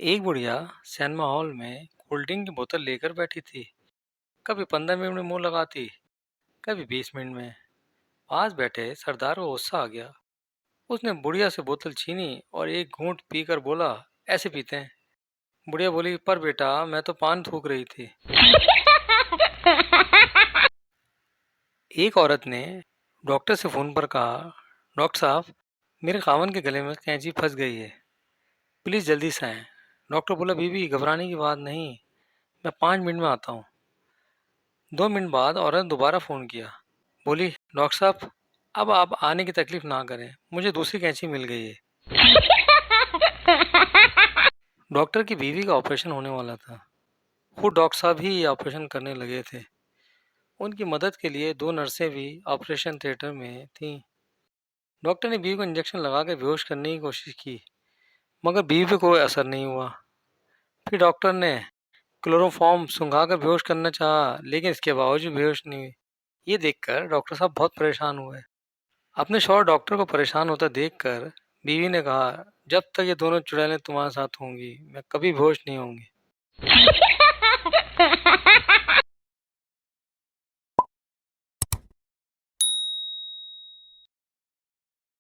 एक बुढ़िया cinema hall में कोल्ड ड्रिंक की बोतल लेकर बैठी थी। कभी 15 मिनट में मुंह लगाती, कभी 20 मिनट में। पास बैठे सरदार को गुस्सा आ गया। उसने बुढ़िया से बोतल छीनी और एक घूंट पीकर बोला, ऐसे पीते हैं। बुढ़िया बोली, पर बेटा मैं तो पान थूक रही थी। एक औरत ने डॉक्टर से फोन पर कहा, डॉक्टर साहब मेरे खावन के गले में कैंची फंस गई है, प्लीज जल्दी से आएं। डॉक्टर बोला, बीबी घबराने की बात नहीं, मैं 5 मिनट में आता हूँ। 2 मिनट बाद औरत ने दोबारा फ़ोन किया। बोली, डॉक्टर साहब अब आप आने की तकलीफ ना करें, मुझे दूसरी कैंची मिल गई है। डॉक्टर की बीवी का ऑपरेशन होने वाला था। खुद डॉक्टर साहब ही ये ऑपरेशन करने लगे थे। उनकी मदद के लिए दो नर्सें भी ऑपरेशन थिएटर में थीं। डॉक्टर ने बीवी को इंजेक्शन लगा के बेहोश करने की कोशिश की, मगर बीवी पे कोई असर नहीं हुआ। फिर डॉक्टर ने क्लोरोफॉर्म सुंघाकर बेहोश करना चाहा, लेकिन इसके बावजूद बेहोश नहीं हुई। ये देखकर डॉक्टर साहब बहुत परेशान हुए। अपने शौहर डॉक्टर को परेशान होता देखकर बीवी ने कहा, जब तक ये दोनों चुड़ैलें तुम्हारे साथ होंगी मैं कभी बेहोश नहीं होंगी।